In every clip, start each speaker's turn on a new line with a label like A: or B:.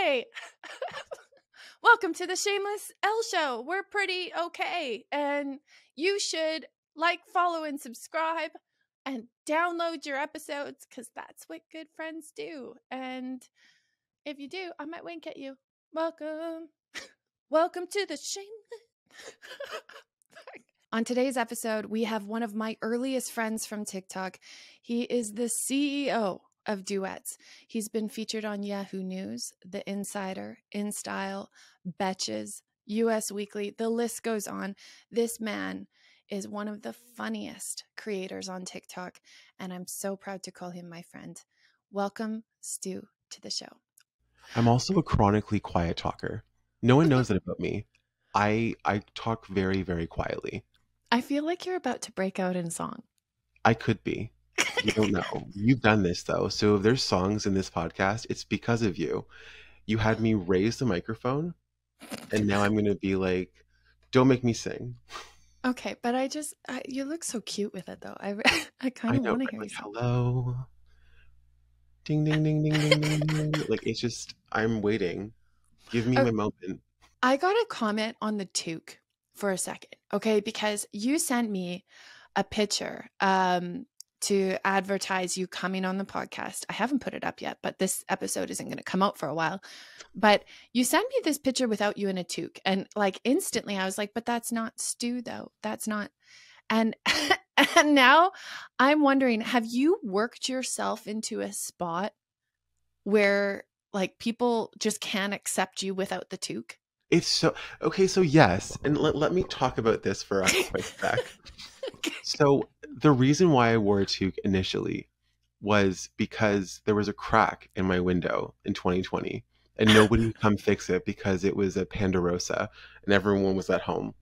A: Hey, welcome to the Shameless Elle show. We're pretty okay, and you should like, follow, and subscribe, and download your episodes because that's what good friends do. And if you do, I might wink at you. Welcome, welcome to the Shameless. On today's episode, we have one of my earliest friends from TikTok. He is the CEO of Duets. He's been featured on Yahoo News, The Insider, InStyle, Betches, US Weekly. The list goes on. This man is one of the funniest creators on TikTok, and I'm so proud to call him my friend. Welcome, Stu, to the show.
B: I'm also a chronically quiet talker. No one knows that about me. I talk very, very quietly.
A: I feel like you're about to break out in song.
B: I could be. You don't know. You've done this, though. So if there's songs in this podcast, it's because of you. You had me raise the microphone, and now I'm going to be like, don't make me sing.
A: Okay, but you look so cute with it, though. I kind of want to hear you sing.
B: Hello. Ding, ding, ding, ding, ding, ding, ding. Like, it's just, I'm waiting. Give me my moment.
A: I got a comment on the toque for a second, okay? Because you sent me a picture to advertise you coming on the podcast. I haven't put it up yet, but this episode isn't going to come out for a while. But you sent me this picture without you in a toque. And like instantly I was like, but that's not Stu though. That's not. And now I'm wondering, have you worked yourself into a spot where like people just can't accept you without the toque?
B: It's so okay. So yes, and let me talk about this for a quick sec. So the reason why I wore a toque initially was because there was a crack in my window in 2020, and nobody would come fix it because it was a Ponderosa, and everyone was at home.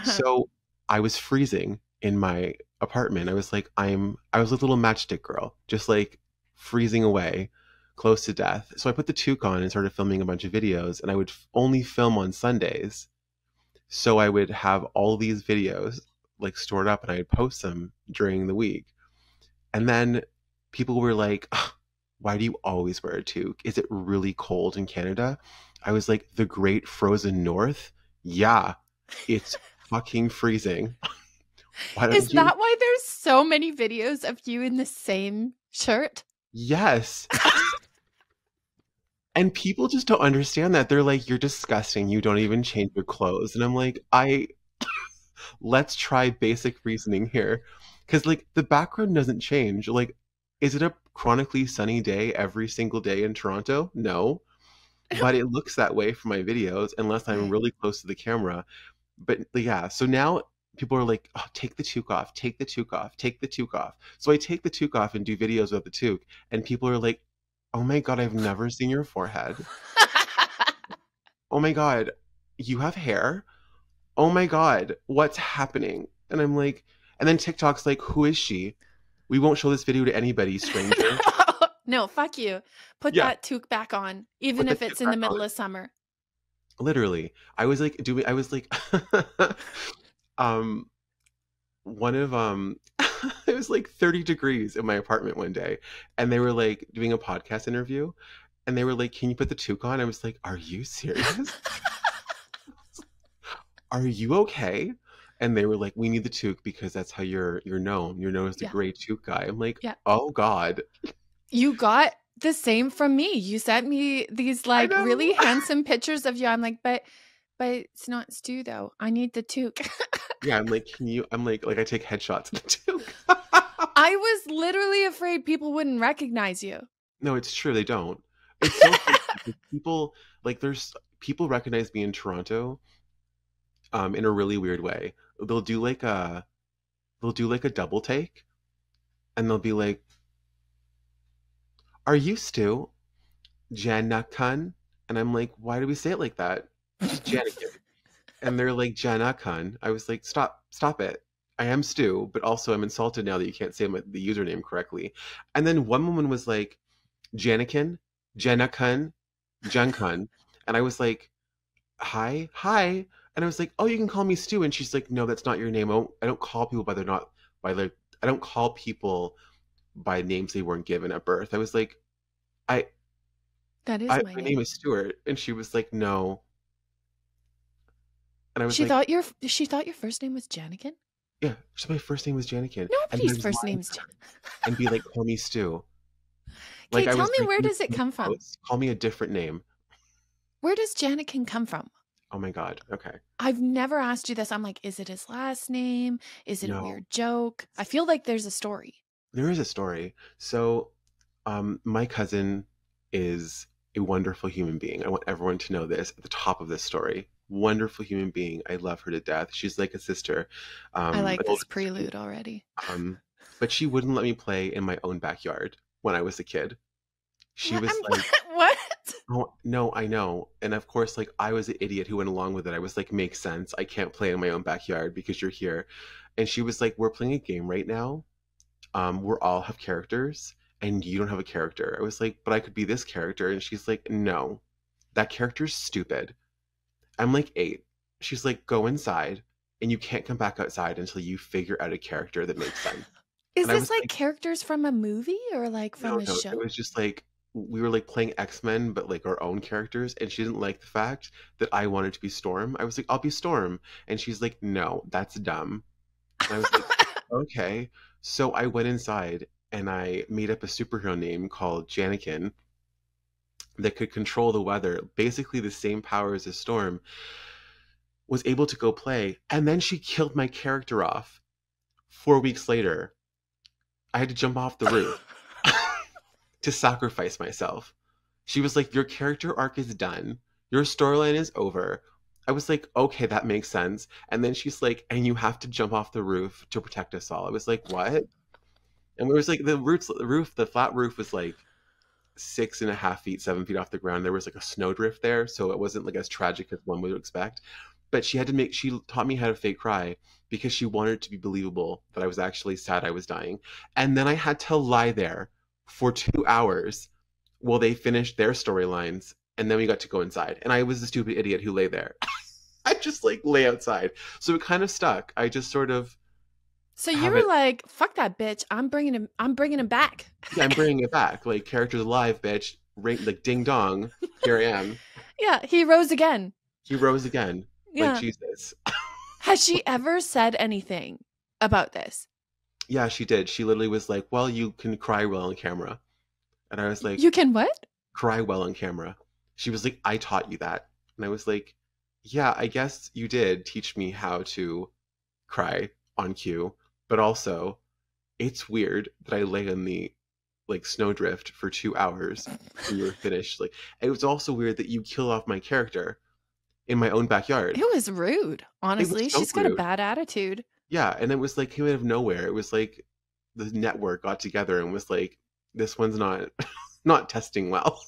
B: So I was freezing in my apartment. I was like, I was a little matchstick girl, just like freezing away, close to death. So I put the toque on and started filming a bunch of videos, and I would only film on Sundays. So I would have all these videos like stored up, and I'd post them during the week. And then people were like, why do you always wear a toque? Is it really cold in Canada? I was like, the great frozen north? Yeah, it's fucking freezing.
A: Is that why there's so many videos of you in the same shirt?
B: Yes. And people just don't understand that. They're like, you're disgusting. You don't even change your clothes. And I'm like, let's try basic reasoning here. Because like the background doesn't change. Like, is it a chronically sunny day every single day in Toronto? No. But it looks that way for my videos unless I'm really close to the camera. But yeah, so now people are like, oh, take the toque off, take the toque off, take the toque off. So I take the toque off and do videos with the toque. And people are like, oh my God, I've never seen your forehead. Oh my God, you have hair? Oh my God, what's happening? And I'm like, and then TikTok's like, who is she? We won't show this video to anybody, stranger.
A: No, fuck you. Put that toque back on, even if it's in the middle of summer.
B: Literally. I was like, one of it was like 30 degrees in my apartment one day, and they were like doing a podcast interview, and they were like, can you put the toque on? I was like, are you serious? Are you okay? And they were like, we need the toque because that's how you're known. You're known as the great toque guy. I'm like, oh God.
A: You got the same from me. You sent me these like really handsome pictures of you. I'm like, but it's not Stu though. I need the toque.
B: Yeah, I'm like, I'm like I take headshots of the toque.
A: I was literally afraid people wouldn't recognize you.
B: No, it's true. They don't. It's so funny. People like there's people recognize me in Toronto in a really weird way. They'll do like a double take, and they'll be like, are you Stu? Janakun? And I'm like, why do we say it like that? Just Janikin. And they're like, Janakun. I was like, stop it. I am Stu, but also I'm insulted now that you can't say the username correctly. And then one woman was like, Janikin, Janakun, Jankun. And I was like, hi. And I was like, oh, you can call me Stu. And she's like, no, that's not your name. I don't call people I don't call people by names they weren't given at birth. I was like,
A: That is my
B: My name
A: name.
B: is Stuart. And she was like, no. And I was
A: She
B: like,
A: thought your first name was Janikin?
B: yeah, so my first name was Janikin. And then I
A: Nobody's
B: was
A: first
B: lying
A: name's
B: to her and be like, call me Stu. Like
A: Okay,
B: I
A: tell
B: was
A: me,
B: like,
A: where
B: "You
A: does it
B: come
A: come from?
B: close, call me a different name."
A: Where does Janikin come from?
B: Oh my God. Okay.
A: I've never asked you this. I'm like, is it his last name? Is it a
B: No,
A: weird joke? I feel like there's a story.
B: there is a story. So, my cousin is a wonderful human being. I want everyone to know this at the top of this story. Wonderful human being. I love her to death. She's like a sister,
A: I
B: an
A: like
B: older
A: this
B: sister to me.
A: prelude already.
B: But she wouldn't let me play in my own backyard when I was a kid. She
A: What?
B: was like,
A: What?
B: "Oh, no, I know." And of course, like I was an idiot who went along with it. I was like, "Makes sense. I can't play in my own backyard because you're here." And she was like, "We're playing a game right now. We're all have characters, and you don't have a character." I was like, "But I could be this character." And she's like, "No, that character's stupid." I'm like 8. She's like, "Go inside, and you can't come back outside until you figure out a character that makes sense."
A: Is
B: And I
A: this
B: was
A: like
B: like,
A: characters from a movie or like from
B: no,
A: a
B: no. It
A: show?
B: was just like we were like playing X-Men, but like our own characters, and she didn't like the fact that I wanted to be Storm. I was like, "I'll be Storm." And she's like, "No, that's dumb." And I was like, "Okay." So I went inside and I made up a superhero name called Janikin that could control the weather, basically the same powers as Storm, was able to go play, and then she killed my character off 4 weeks later. I had to jump off the roof to sacrifice myself. She was like, "Your character arc is done. Your storyline is over." I was like, "Okay, that makes sense." And then she's like, "And you have to jump off the roof to protect us all." I was like, "What?" And it was like the flat roof was like 6.5 feet, 7 feet off the ground. There was like a snowdrift there, so it wasn't like as tragic as one would expect. But she taught me how to fake cry because she wanted it to be believable that I was actually sad I was dying. And then I had to lie there for 2 hours while they finished their storylines, and then we got to go inside. And I was the stupid idiot who lay there. I just like lay outside. So it kind of stuck. I just sort of
A: So you
B: have
A: were
B: it.
A: like, "Fuck that bitch! I'm bringing him. I'm bringing him back."
B: Yeah, I'm bringing it back. Like characters alive, bitch. Ring, like ding dong. Here I am.
A: Yeah, he rose again.
B: He rose again. Like
A: Yeah.
B: Jesus.
A: Has she ever said anything about this?
B: Yeah, she did. She literally was like, "Well, you can cry well on camera." And I was like,
A: You can what?
B: "Cry well on camera." She was like, "I taught you that." And I was like, "Yeah, I guess you did teach me how to cry on cue. But also, it's weird that I lay on the like snowdrift for 2 hours when you were finished. Like, it was also weird that you killed off my character in my own backyard.
A: It was rude.
B: It was
A: Honestly,
B: so
A: she's got a
B: rude.
A: bad attitude.
B: Yeah, and it was like came out of nowhere. It was like the network got together and was like, "This one's not not testing well."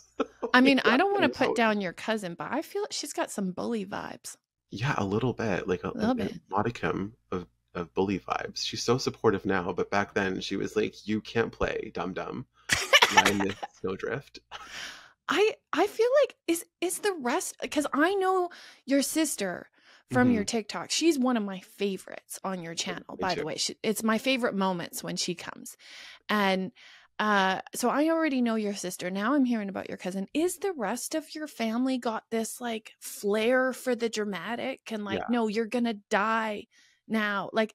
A: I
B: Like,
A: mean, I
B: left
A: don't want
B: them
A: to put
B: out.
A: down your cousin, but I feel like she's got some bully vibes.
B: Yeah, a little bit, like
A: A little
B: a
A: bit.
B: modicum of bully vibes. She's so supportive now, but back then she was like, "You can't play, dum dum. Lie in this snowdrift."
A: I feel like is the rest, because I know your sister from your
B: Hmm.
A: TikTok. She's one of my favorites on your channel,
B: Me
A: by
B: too.
A: the way. It's my favorite moments when she comes. And so I already know your sister. Now I'm hearing about your cousin. Is the rest of your family got this like flair for the dramatic and like,
B: Yeah.
A: no, you're gonna die now? Like,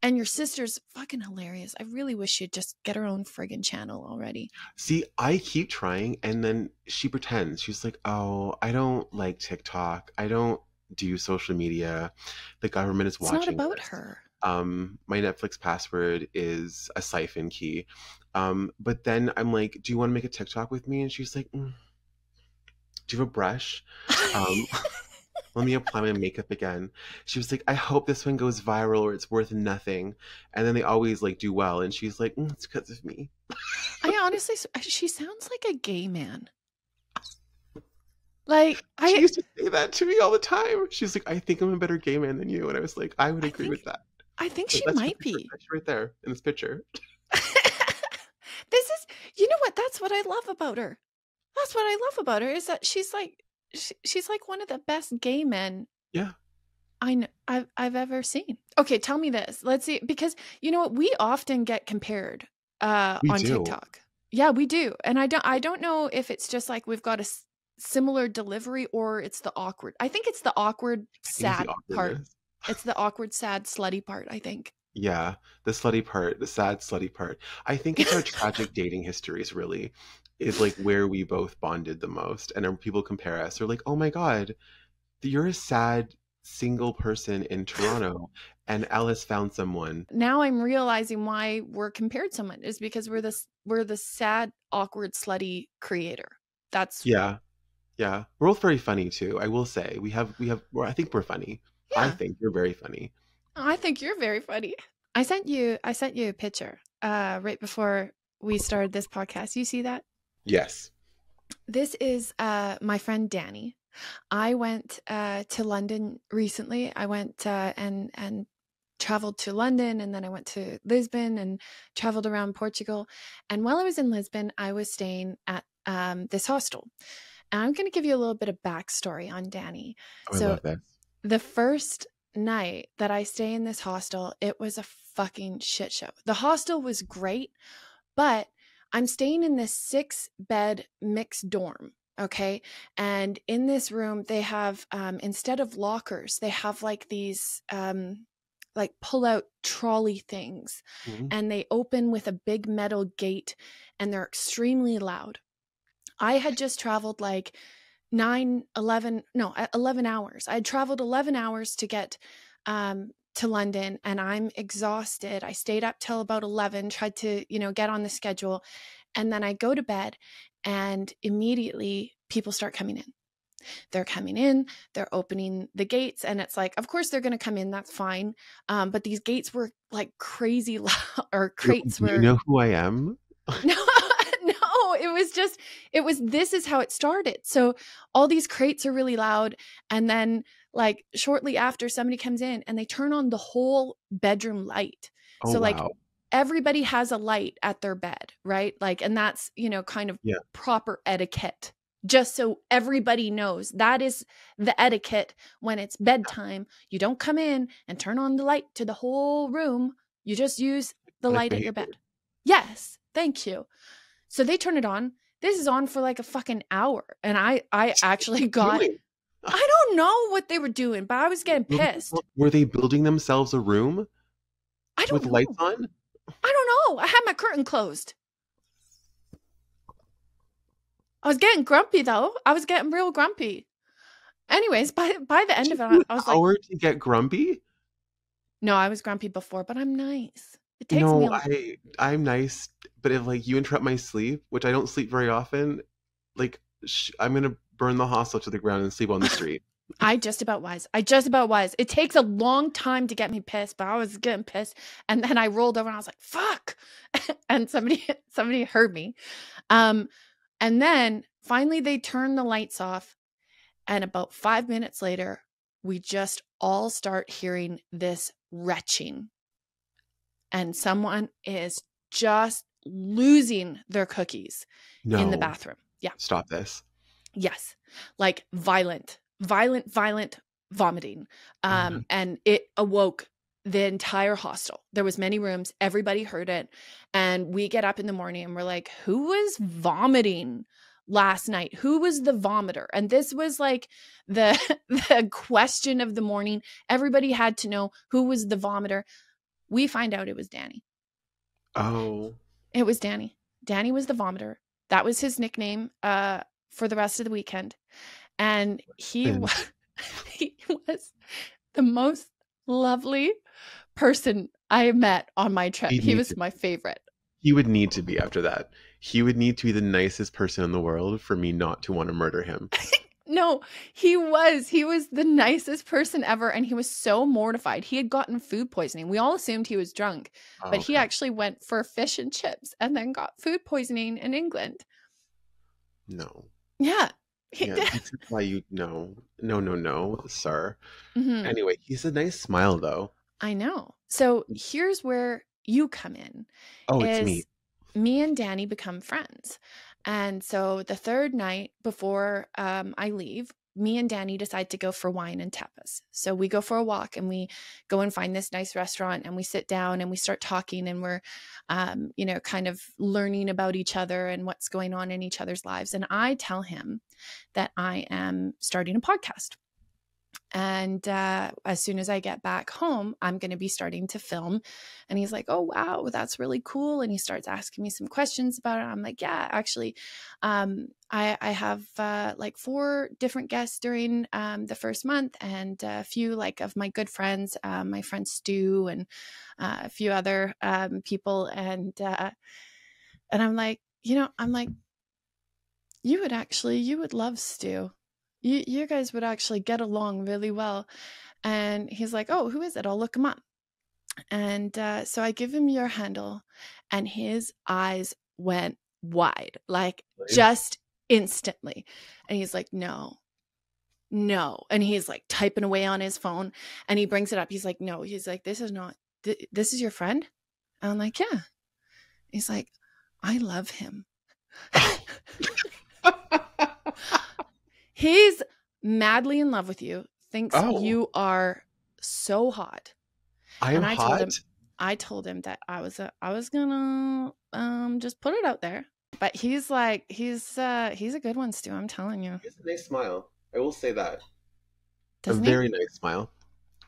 A: and your sister's fucking hilarious. I really wish she'd just get her own friggin' channel already.
B: See, I keep trying, and then she pretends. She's like, "Oh, I don't like TikTok. I don't do social media. The government is
A: It's not
B: watching
A: about
B: us.
A: her.
B: My Netflix password is a siphon key." But then I'm like, "Do you want to make a TikTok with me?" And she's like, "Do you have a brush? Um, let me apply my makeup again." She was like, "I hope this one goes viral or it's worth nothing." And then they always like do well, and she's like, "It's because of me."
A: I honestly, she sounds like a gay man. Like
B: She used to say that to me all the time. She's like, "I think I'm a better gay man than you." And I was like, "I would
A: I
B: agree
A: think,
B: with that."
A: I think
B: But
A: she might be.
B: that's you right there in this picture.
A: This is, you know what? That's what I love about her. That's what I love about her is that she's like, she's like one of the best gay men
B: Yeah,
A: I've ever seen. Okay, tell me this. Let's see, because you know what? We often get compared
B: we
A: on
B: do.
A: TikTok. Yeah, we do. And I don't know if it's just like we've got a similar delivery or it's the awkward. I think it's the awkward,
B: I think it's the
A: sad part.
B: awkwardness.
A: It's the awkward, sad, slutty part, I think.
B: Yeah, the slutty part, the sad slutty part. I think it's our tragic dating histories really is like where we both bonded the most. And then people compare us. They're like, "Oh my God, you're a sad single person in Toronto and Alice found someone."
A: Now I'm realizing why we're compared so much is because we're the sad, awkward, slutty creator. That's
B: Yeah. Yeah. We're both very funny too. I will say well, I think we're funny. I
A: yeah.
B: think you're very funny.
A: I think you're very funny. I sent you a picture right before we started this podcast. You see that?
B: Yes.
A: This is my friend Danny. I went to London recently. I went and traveled to London, and then I went to Lisbon and traveled around Portugal. And while I was in Lisbon, I was staying at this hostel. And I'm going to give you a little bit of backstory on Danny.
B: Oh, I
A: So
B: love this.
A: the first night that I stay in this hostel, it was a fucking shit show. The hostel was great, but I'm staying in this 6-bed mixed dorm. Okay. And in this room, they have, instead of lockers, they have like these, like pull out trolley things,
B: Mhm.
A: and they open with a big metal gate, and they're extremely loud. I had just traveled like 11 hours. I traveled 11 hours to get to London, and I'm exhausted. I stayed up till about 11, tried to, get on the schedule. And then I go to bed, and immediately people start coming in. They're coming in, they're opening the gates, and it's like, of course they're going to come in. That's fine. But these gates were like crazy loud, or crates
B: Do you
A: were
B: know who I am?
A: no, no, this is how it started. So all these crates are really loud. And then like shortly after, somebody comes in and they turn on the whole bedroom light.
B: Oh,
A: So like
B: wow.
A: everybody has a light at their bed, right? Like, and that's, kind of
B: Yeah.
A: proper etiquette. Just so everybody knows, that is the etiquette when it's bedtime. You don't come in and turn on the light to the whole room. You just use the
B: Like
A: light at your
B: behavior.
A: bed. Yes, thank you. So they turn it on. This is on for like a fucking hour. And I actually got,
B: Doing?
A: I don't know what they were doing, but I was getting pissed.
B: Were they building themselves a room
A: I don't
B: with lights
A: know.
B: on?
A: I don't know. I had my curtain closed. I was getting grumpy though. I was getting real grumpy. Anyways, by the end
B: Took
A: of it,
B: you
A: I
B: an
A: was like,
B: hour to get grumpy?
A: no, I was grumpy before, but I'm nice. It takes me
B: No,
A: a
B: I'm nice, but if like you interrupt my sleep, which I don't sleep very often, like I'm gonna burn the hostel to the ground and sleep on the street.
A: I just about was. I just about was. It takes a long time to get me pissed, but I was getting pissed. And then I rolled over and I was like, fuck. And somebody heard me. And then finally they turned the lights off. And about 5 minutes later, we just all start hearing this retching. And someone is just losing their cookies in the
B: No,
A: bathroom. Yeah.
B: stop this.
A: Yes. Like violent vomiting.
B: Oh no.
A: And it awoke the entire hostel. There was many rooms. Everybody heard it. And we get up in the morning and we're like, who was vomiting last night? Who was the vomiter? And this was like the, the question of the morning. Everybody had to know who was the vomiter. We find out it was Danny.
B: Oh.
A: It was Danny. Danny was the vomiter. That was his nickname for the rest of the weekend. And he
B: Then
A: was the most lovely person I met on my trip.
B: he'd
A: He
B: need
A: was
B: to.
A: my favorite.
B: He would need to be after that. He would need to be the nicest person in the world for me not to want to murder him.
A: No, he was. He was the nicest person ever. And he was so mortified. He had gotten food poisoning. We all assumed he was drunk,
B: Oh,
A: but he
B: okay.
A: actually went for fish and chips and then got food poisoning in England.
B: No.
A: Yeah, he
B: Yeah,
A: did.
B: this is why you no, sir.
A: Mhm.
B: Anyway, he's a nice smile though.
A: I know. So here's where you come in.
B: Oh, it's me.
A: Is me and Danny become friends. And so the third night before I leave, me and Danny decide to go for wine and tapas. So we go for a walk and we go and find this nice restaurant and we sit down and we start talking and we're, kind of learning about each other and what's going on in each other's lives. And I tell him that I am starting a podcast. And as soon as I get back home, I'm going to be starting to film. And he's like, oh, wow, that's really cool. And he starts asking me some questions about it. I'm like, yeah, actually, I have like 4 different guests during the first month and a few like of my good friends, my friend Stu and a few other people. And I'm like, you would love Stu. You guys would actually get along really well. And he's like, oh, who is it? I'll look him up. And so I give him your handle and his eyes went wide, like just instantly. And he's like, no. And he's like typing away on his phone and he brings it up. He's like, no, he's like, this is your friend? And I'm like, yeah. He's like, I love him. He's madly in love with you, thinks you are so hot.
B: I am hot?
A: I told him that I was gonna just put it out there. But he's like, he's a good one, Stu, I'm telling you.
B: He has a nice smile. I will say that.
A: Doesn't
B: very nice smile.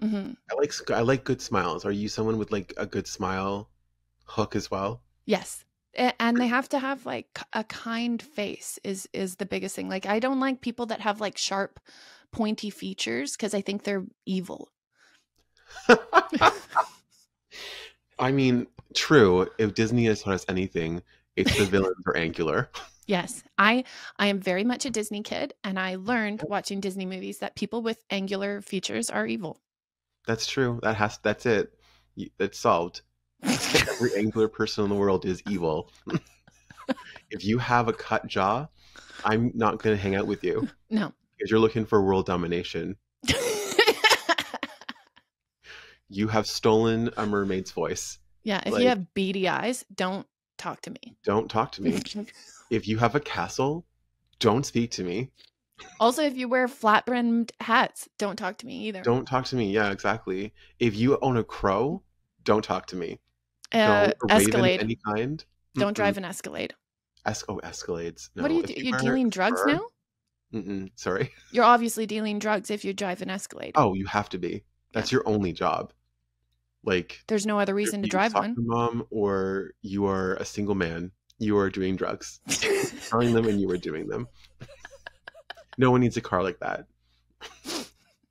A: Mm-hmm.
B: I like good smiles. Are you someone with like a good smile hook as well?
A: Yes. And they have to have like a kind face is the biggest thing. Like I don't like people that have like sharp, pointy features because I think they're evil.
B: I mean, true. If Disney has taught us anything, it's the villains are angular.
A: Yes. I am very much a Disney kid, and I learned watching Disney movies that people with angular features are evil.
B: That's true. That's it. It's solved. Every angular person in the world is evil. If you have a cut jaw, I'm not going to hang out with you.
A: No.
B: Because you're looking for world domination. You have stolen a mermaid's voice.
A: Yeah, if you have beady eyes, don't talk to me.
B: Don't talk to me. If you have a castle, don't speak to me.
A: Also, if you wear flat-brimmed hats, don't talk to me either.
B: Don't talk to me. Yeah, exactly. If you own a crow, don't talk to me. Escalade. Any kind.
A: Don't drive an Escalade.
B: Escalades. No.
A: What are you doing? You're dealing drugs now?
B: Sorry.
A: You're obviously dealing drugs if you drive an Escalade.
B: Oh, you have to be. That's your only job. Like,
A: there's no other reason to drive one.
B: Mom, or you are a single man. You are doing drugs, selling them, and you are doing them. No one needs a car like that.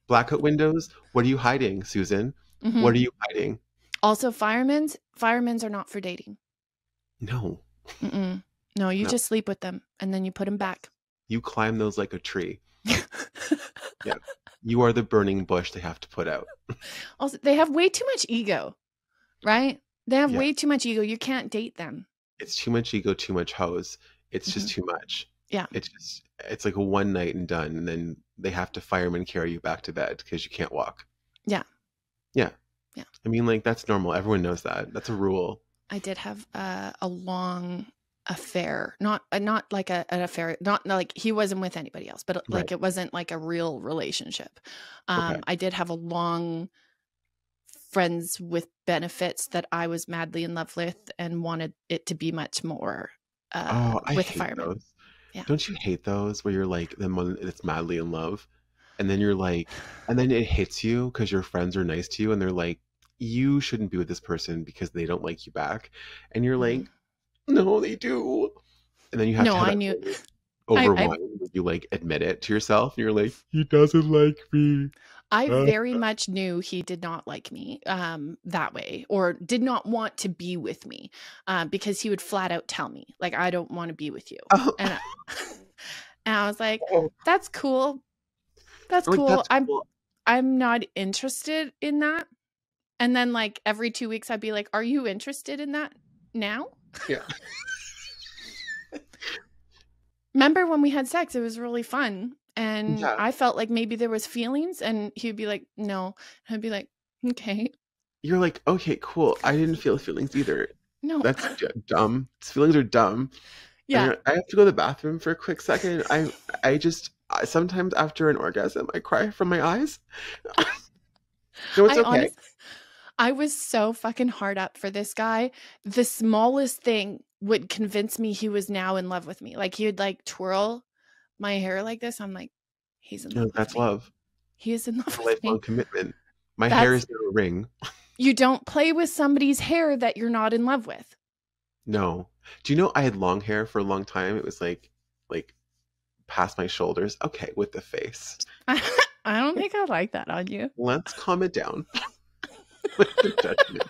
B: Blackout windows. What are you hiding, Susan? Mm-hmm. What are you hiding?
A: Also, firemen's are not for dating.
B: No.
A: Mm-mm. No, you just sleep with them and then you put them back.
B: You climb those like a tree. Yeah. You are the burning bush they have to put out.
A: Also, they have way too much ego, right? They have way too much ego. You can't date them.
B: It's too much ego, too much hose. It's just too much.
A: Yeah.
B: It's like a one night and done. And then they have to firemen carry you back to bed because you can't walk.
A: Yeah.
B: Yeah. Yeah. I mean, like, that's normal. Everyone knows that. That's a rule.
A: I did have a long affair, not like an affair, not like he wasn't with anybody else, but like it wasn't like a real relationship. I did have a long friends with benefits that I was madly in love with and wanted it to be much more with firemen.
B: Those. Yeah. Don't you hate those where you're like the one that's madly in love and then you're like, and then it hits you because your friends are nice to you and they're like, you shouldn't be with this person because they don't like you back. And you're like, no, they do. And then you have to have over wine when you like admit it to yourself. And you're like, he doesn't like me.
A: I very much knew he did not like me that way or did not want to be with me because he would flat out tell me, like, I don't want to be with you. Oh. And I was like, that's cool. That's cool. That's cool. I'm not interested in that. And then like every 2 weeks I'd be like, are you interested in that now?
B: Yeah.
A: Remember when we had sex? It was really fun. And I felt like maybe there was feelings and he'd be like, no. And I'd be like, okay.
B: You're like, okay, cool. I didn't feel feelings either.
A: No.
B: That's dumb. Feelings are dumb.
A: Yeah.
B: I have to go to the bathroom for a quick second. I just sometimes after an orgasm, I cry from my eyes. No, it's
A: I
B: okay.
A: honestly, I was so fucking hard up for this guy. The smallest thing would convince me he was now in love with me. Like he would like twirl my hair like this. I'm like, he's in love
B: No,
A: with
B: that's
A: me.
B: love.
A: He is in
B: It's
A: love
B: a
A: with
B: lifelong
A: me.
B: commitment. My hair
A: That's
B: is no ring.
A: You don't play with somebody's hair that you're not in love with.
B: No. Do you know I had long hair for a long time? It was like past my shoulders. Okay, with the face.
A: I don't think I like that on you.
B: Let's calm it down. With the judgment.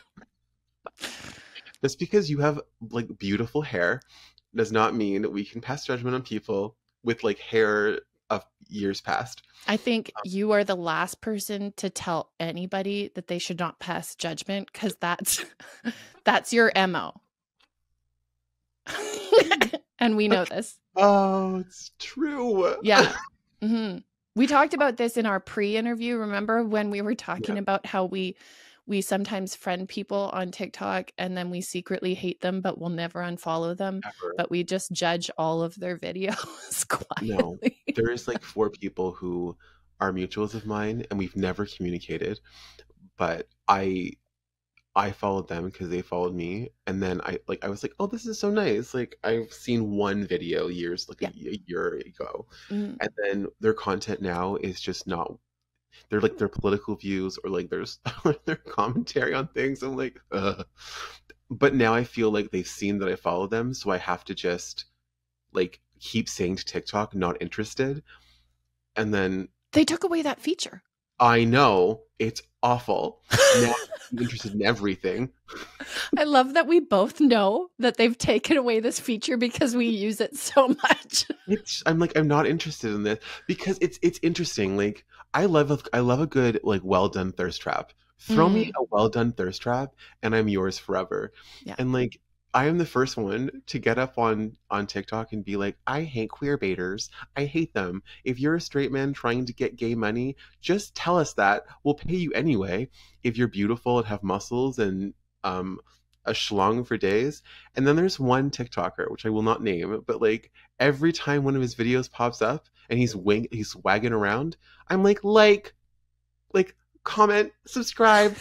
B: Just because you have like beautiful hair does not mean we can pass judgment on people with like hair of years past.
A: I think you are the last person to tell anybody that they should not pass judgment because that's your MO. And we know this.
B: Oh, it's true.
A: Yeah. Mm-hmm. We talked about this in our pre-interview. Remember when we were talking about how we sometimes friend people on TikTok and then we secretly hate them, but we'll never unfollow them.
B: Ever.
A: But we just judge all of their videos quietly.
B: No, there is like 4 people who are mutuals of mine, and we've never communicated. But I followed them because they followed me, and then I was like, oh, this is so nice. Like I've seen one video years, like a year ago,
A: Mm.
B: and then their content now is just not. They're like their political views or like their commentary on things. I'm like, ugh. But now I feel like they've seen that I follow them, so I have to just like keep saying to TikTok, not interested. And then
A: They took away that feature.
B: I know it's awful. Now I'm interested in everything.
A: I love that we both know that they've taken away this feature because we use it so much.
B: I'm like, I'm not interested in this because it's interesting. Like I love a good like well done thirst trap. Throw me a well done thirst trap and I'm yours forever.
A: Yeah.
B: And like I am the first one to get up on TikTok and be like, I hate queer baiters. I hate them. If you're a straight man trying to get gay money, just tell us that. We'll pay you anyway. If you're beautiful and have muscles and a schlong for days. And then there's one TikToker, which I will not name, but like every time one of his videos pops up and he's wagging around, I'm like, comment, subscribe.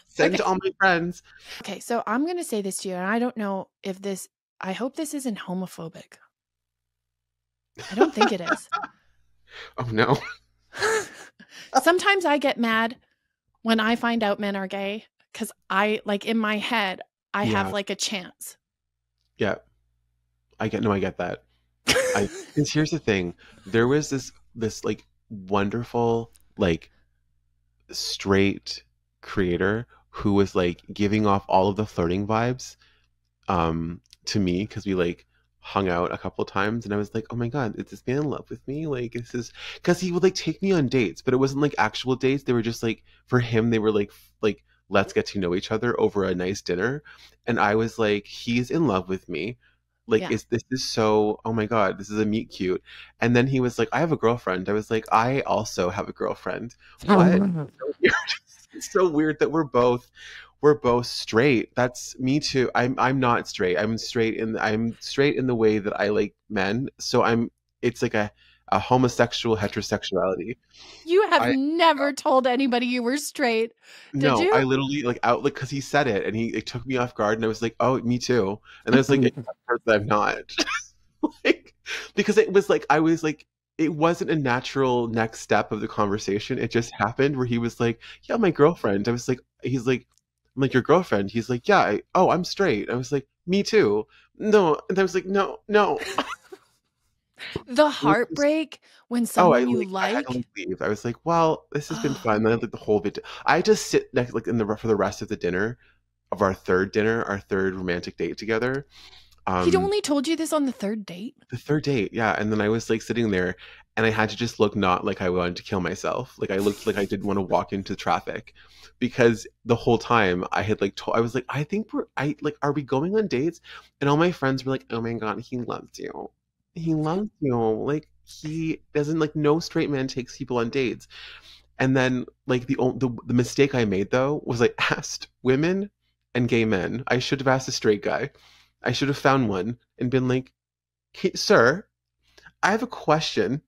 B: Send to all my friends.
A: Okay, so I'm going to say this to you, and I don't know if I hope this isn't homophobic. I don't think it is.
B: Oh, no.
A: Sometimes I get mad when I find out men are gay because like in my head, I have like a chance.
B: Yeah. I get that. Because here's the thing. There was this like wonderful, like straight creator who was like giving off all of the flirting vibes to me because we like hung out a couple of times and I was like, oh my god, is this man in love with me? Like this is because he would like take me on dates, but it wasn't like actual dates. They were just like for him they were like let's get to know each other over a nice dinner. And I was like, he's in love with me. Like this is so, oh my god, this is a meet cute. And then he was like, I have a girlfriend. I was like, I also have a girlfriend. What? It's so weird that we're both straight. That's me too. I'm not straight. I'm straight in the way that I like men. So it's like a homosexual heterosexuality.
A: You have never told anybody you were straight. Did you?
B: I literally like out like because he said it and it took me off guard and I was like, oh, me too. And I was like, I'm not. Like because it was like I was like it wasn't a natural next step of the conversation. It just happened where he was like, yeah, my girlfriend. I was like, he's like, I'm like, your girlfriend? He's like, yeah. I'm straight. I was like, me too. No. And I was like, no.
A: The heartbreak when someone you like.
B: I had to leave. I was like, well, this has been fun. Then like the whole bit. I just sit next like for the rest of the dinner of our third romantic date together.
A: He'd only told you this on the third date?
B: The third date, yeah. And then I was like sitting there and I had to just look not like I wanted to kill myself. Like I looked like I didn't want to walk into traffic because the whole time I had like I was like, I think are we going on dates? And all my friends were like, oh my god, he loves you. He loves you. Like he doesn't like no straight man takes people on dates. And then like the mistake I made though was I asked women and gay men. I should have asked a straight guy. I should have found one and been like, sir, I have a question.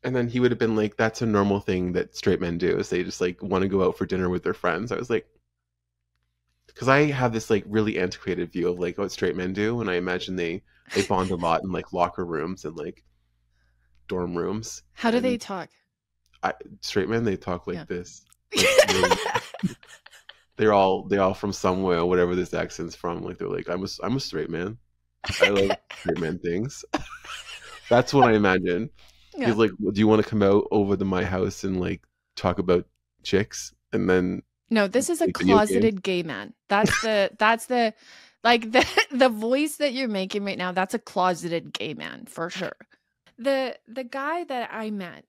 B: And then he would have been like, that's a normal thing that straight men do, is they just like want to go out for dinner with their friends. I was like, because I have this like really antiquated view of like what straight men do, and I imagine they bond a lot in like locker rooms and like dorm rooms.
A: How do they
B: And
A: talk?
B: straight men, they talk
A: Yeah.
B: like this, like really. They're all from somewhere, whatever this accent's from. Like they're like, I'm a straight man. I love straight man things. That's what I imagine.
A: Yeah.
B: He's like, well, do you want to come out over to my house and like talk about chicks and then
A: No, this is a
B: like video games?
A: closeted gay man. That's the like the voice that you're making right now, that's a closeted gay man for sure. The guy that I met,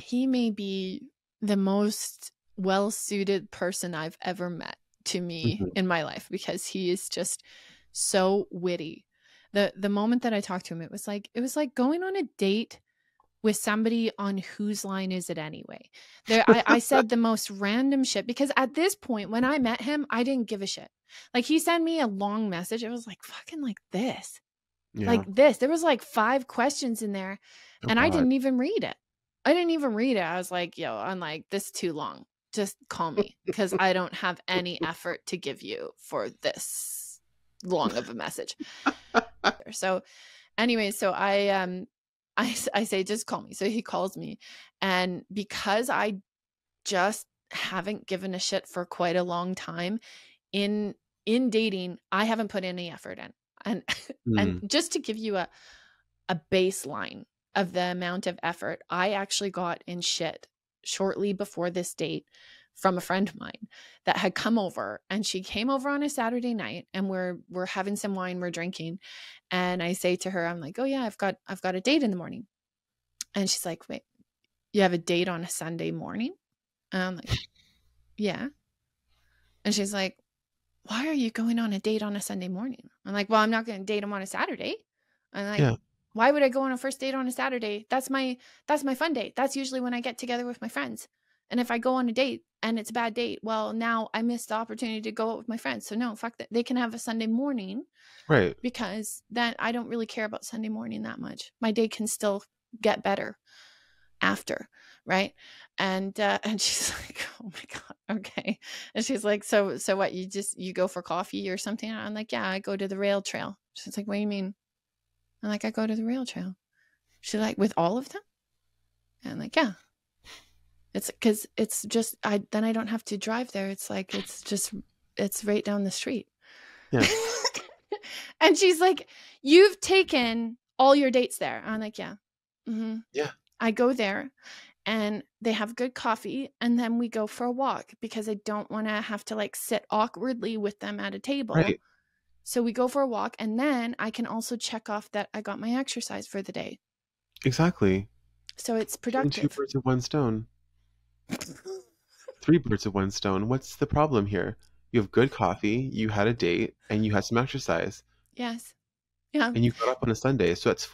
A: he may be the most well-suited person I've ever met to me in my life, because he is just so witty. The moment that I talked to him, it was like going on a date with somebody on Whose Line Is It Anyway? I said the most random shit, because at this point, when I met him, I didn't give a shit. Like, he sent me a long message. It was like fucking like this.
B: Yeah.
A: Like this. There was like 5 questions in there, and I
B: God.
A: didn't even read it. I was like, yo, I'm like, this is too long. Just call me, because I don't have any effort to give you for this long of a message. So anyway, so I say, just call me. So he calls me. And because I just haven't given a shit for quite a long time in dating, I haven't put any effort in. And and just to give you a baseline of the amount of effort I actually got in shit shortly before this date from a friend of mine that had come over, and she came over on a Saturday night, and we're having some wine, we're drinking. And I say to her, I'm like, oh yeah, I've got a date in the morning. And she's like, wait, you have a date on a Sunday morning? And I'm like, yeah. And she's like, why are you going on a date on a Sunday morning? I'm like, well, I'm not going to date him on a Saturday. I'm like,
B: Yeah.
A: why would I go on a first date on a Saturday? That's my fun date. That's usually when I get together with my friends. And if I go on a date and it's a bad date, well, now I missed the opportunity to go out with my friends. So no, fuck that. They can have a Sunday morning.
B: Right.
A: Because then I don't really care about Sunday morning that much. My day can still get better after, right? And she's like, oh my God, okay. And she's like, so what, you go for coffee or something? And I'm like, yeah, I go to the rail trail. She's like, what do you mean? I'm like, I go to the rail trail. She's like, with all of them? And I'm like, yeah. It's because it's just, then I don't have to drive there. It's like, it's right down the street.
B: Yeah.
A: And she's like, you've taken all your dates there. I'm like, yeah. Mm-hmm.
B: Yeah.
A: I go there and they have good coffee, and then we go for a walk, because I don't want to have to like sit awkwardly with them at a table.
B: Right.
A: So we go for a walk, and then I can also check off that I got my exercise for the day.
B: Exactly.
A: So it's
B: Killing
A: productive.
B: 2 birds with 1 stone. 3 birds with 1 stone. What's the problem here? You have good coffee, you had a date, and you had some exercise.
A: Yes. Yeah.
B: And you got up on a Sunday. So that's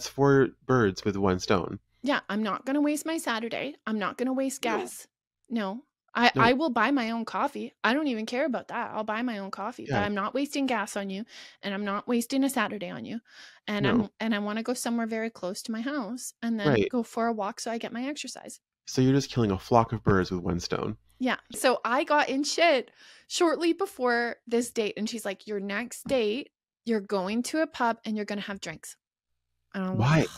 B: 4 birds with 1 stone.
A: Yeah. I'm not going to waste my Saturday. I'm not going to waste gas. No. I will buy my own coffee. I don't even care about that. I'll buy my own coffee.
B: Yeah.
A: But I'm not wasting gas on you, and I'm not wasting a Saturday on you. And I want to go somewhere very close to my house, and then go for a walk so I get my exercise.
B: So you're just killing a flock of birds with 1 stone.
A: Yeah. So I got in shit shortly before this date, and she's like, your next date, you're going to a pub and you're going to have drinks. And I'm
B: Why?
A: like,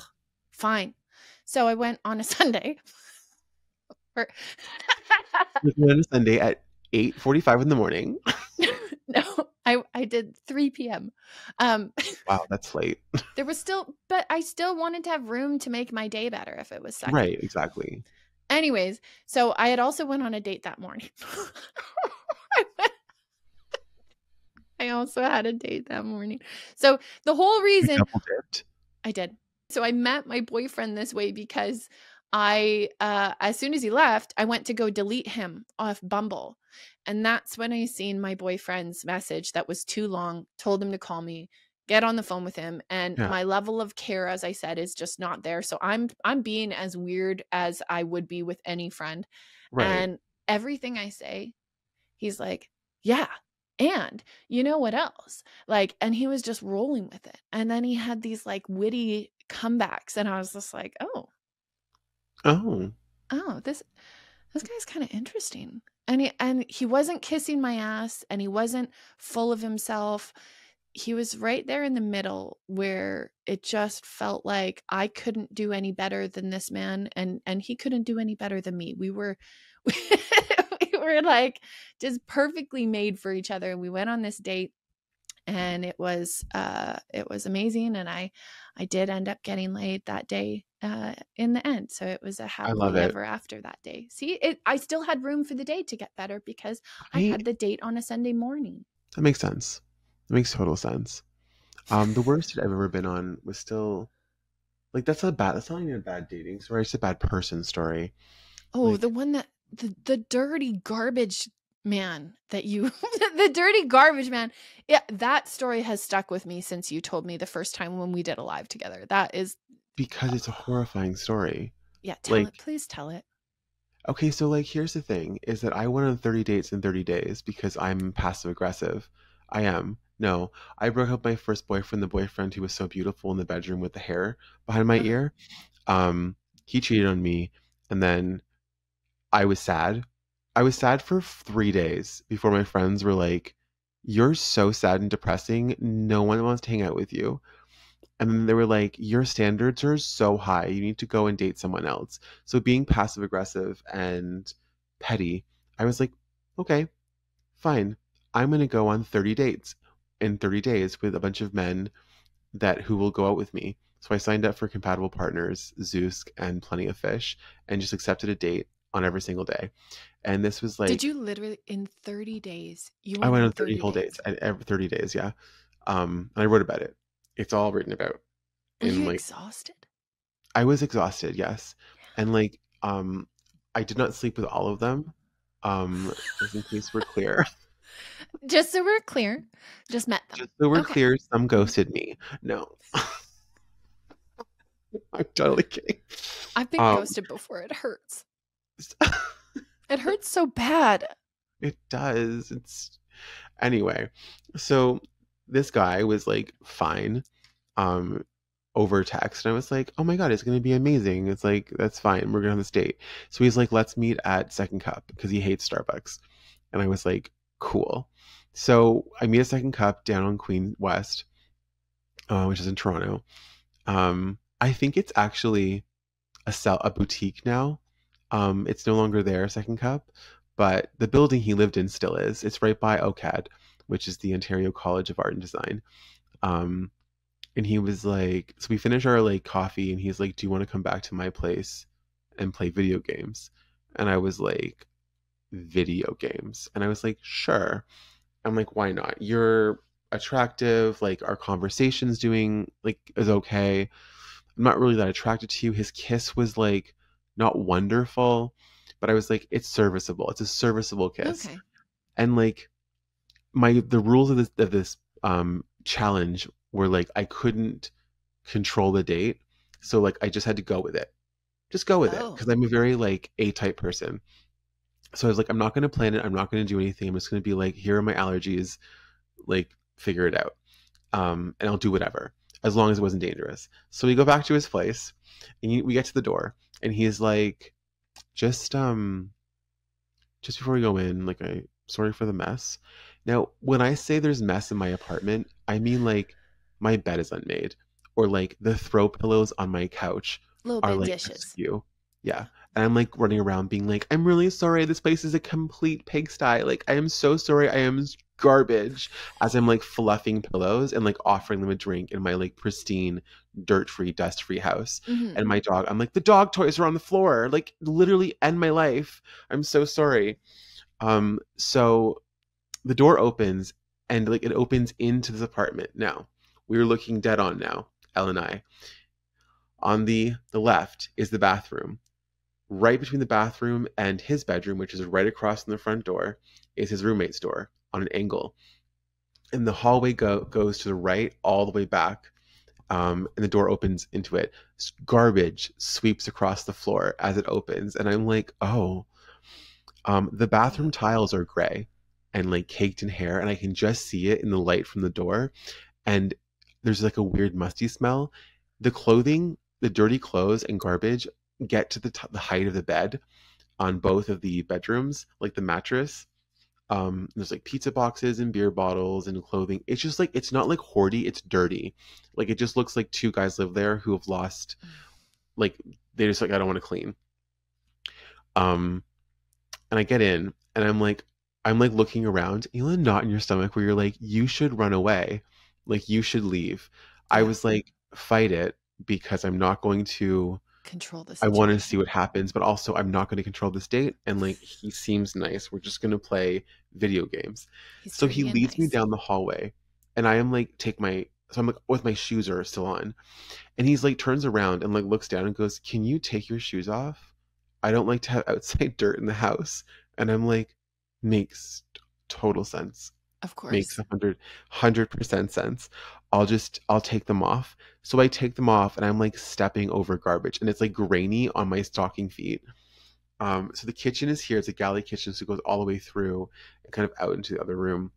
A: fine. So I went on a Sunday.
B: You went on a Sunday at 8:45 in the morning.
A: No, I did 3 p.m.
B: Wow, that's late.
A: There was still, but I still wanted to have room to make my day better if it was second.
B: Right, exactly.
A: Anyways, so I had also went on a date that morning. I also had a date that morning. So the whole reason
B: You double dipped.
A: I did. So I met my boyfriend this way because I, as soon as he left, I went to go delete him off Bumble. And that's when I seen my boyfriend's message that was too long, told him to call me, get on the phone with him. And my level of care, as I said, is just not there. So I'm being as weird as I would be with any friend.
B: Right.
A: And everything I say, he's like, yeah. And you know what else? Like, and he was just rolling with it. And then he had these like witty comebacks. And I was just like, oh,
B: Oh,
A: Oh, this guy's kind of interesting. And he wasn't kissing my ass, and he wasn't full of himself. He was right there in the middle where it just felt like I couldn't do any better than this man, and he couldn't do any better than me. We were we were like just perfectly made for each other. We went on this date, and it was amazing, and I did end up getting laid that day in the end. So it was a
B: I love
A: happily
B: it.
A: ever after that day. See, it I still had room for the day to get better because I
B: Right?
A: had the date on a Sunday morning.
B: That makes sense. That makes total sense. The worst I've ever been on was still like that's not even a bad dating story. It's a bad person story.
A: Oh, the
B: Like
A: one that the dirty garbage man that you the dirty garbage man. Yeah, that story has stuck with me since you told me the first time when we did a live together. That is
B: because
A: uh,
B: it's a horrifying story.
A: yeah, tell it.
B: Like
A: Please tell it.
B: okay, so like here's the thing is that I went on 30 dates in 30 days because I'm passive aggressive. I am. No, I broke up my first boyfriend, the boyfriend who was so beautiful in the bedroom with the hair behind my
A: Uh-huh.
B: ear. Um, he cheated on me, and then I was sad. I was sad for 3 days before my friends were like, "You're so sad and depressing. No one wants to hang out with you." And then they were like, "Your standards are so high. You need to go and date someone else." So being passive aggressive and petty, I was like, "Okay, fine. I'm going to go on 30 dates in 30 days with a bunch of men that who will go out with me." So I signed up for Compatible Partners, Zeus, and Plenty of Fish, and just accepted a date on every single day. And this was
A: Did
B: like
A: you literally in 30 days? You
B: I
A: went
B: went
A: on
B: on 30
A: 30
B: whole dates,
A: dates.
B: and every 30 days, yeah. And I wrote about it. It's all written about
A: Were
B: in
A: you
B: like
A: exhausted?
B: I was exhausted, yes. And like I did not sleep with all of them. Just in case we're clear.
A: Just so we're clear, just met them.
B: Just so we're
A: Okay.
B: clear, some
A: Mhm.
B: ghosted me. No. I'm totally kidding.
A: I've been
B: Um
A: ghosted before. It hurts. It hurts so bad.
B: it does. It's anyway. So this guy was like fine. Um over text, and I was like, oh my god, it's gonna be amazing. It's like that's fine, we're gonna have this date. So he's like, let's meet at Second Cup because he hates Starbucks. And I was like, cool. So I meet at Second Cup down on Queen West, which is in Toronto. I think it's actually a boutique now. It's no longer there, Second Cup, but the building he lived in still is. It's right by OCAD, which is the Ontario College of Art and Design. Um, and he was like, so we finished our like coffee, and he's like, "Do you want to come back to my place and play video games?" And I was like, "Video games?" And I was like, "Sure." I'm like, "Why not? You're attractive. Like our conversation's doing like is okay. I'm not really that attracted to you." His kiss was like not wonderful, but I was like, it's serviceable. It's a serviceable kiss.
A: Okay.
B: And like the rules of this challenge were like I couldn't control the date. So like I just had to go with it. Just go with it
A: Oh.
B: because I'm a very like A type person. So I was like, I'm not going to plan it. I'm not going to do anything. I'm just going to be like, here are my allergies. Like figure it out. And I'll do whatever as long as it wasn't dangerous. So we go back to his place, and we get to the door, and he's like, just just before we go in, like I sorry for the mess. Now, when I say there's mess in my apartment, I mean like my bed is unmade, or like the throw pillows on my couch
A: Little
B: are
A: bit
B: like
A: dishes.
B: askew. Yeah.
A: Yeah.
B: And I'm like running around being like, I'm really sorry. This place is a complete pigsty. Like, I am so sorry. I am garbage. As I'm like fluffing pillows and like offering them a drink in my like pristine, dirt free, dust free house.
A: Hmm.
B: And my dog, I'm like, the dog toys are on the floor. Like, literally end my life. I'm so sorry. So the door opens, and like it opens into this apartment. Now, we were looking dead on now, Elle and I. On the left is the bathroom. Right between the bathroom and his bedroom, which is right across from the front door, is his roommate's door on an angle. And the hallway goes to the right all the way back. And the door opens into it. Garbage sweeps across the floor as it opens. And I'm like, oh, the bathroom tiles are gray and like caked in hair, and I can just see it in the light from the door. And there's like a weird musty smell. The clothing, the dirty clothes and garbage get to the height of the bed on both of the bedrooms, like the mattress. There's like pizza boxes and beer bottles and clothing. It's just like, it's not like hoardy, it's dirty. Like it just looks like two guys live there who have lost, like they just like, I don't want to clean. Um, and I get in and I'm like looking around, you know, a knot in your stomach where you're like, you should run away. Like you should leave. I
A: Yeah.
B: was like, fight it because I'm not going to,
A: Control the
B: I want to see
A: situation.
B: what happens, but also I'm not going to control this date. And like, he seems nice. We're just going to play video games.
A: He's
B: So he
A: dirty and
B: leads me
A: nice.
B: down the hallway and I am like, so I'm like, with my shoes are still on. And he's like, turns around and like looks down and goes, can you take your shoes off? I don't like to have outside dirt in the house. And I'm like, makes total sense.
A: Of
B: Makes
A: course.
B: 100% sense. I'll take them off. So I take them off and I'm like stepping over garbage and it's like grainy on my stocking feet. So the kitchen is here. It's a galley kitchen, so it goes all the way through and kind of out into the other room.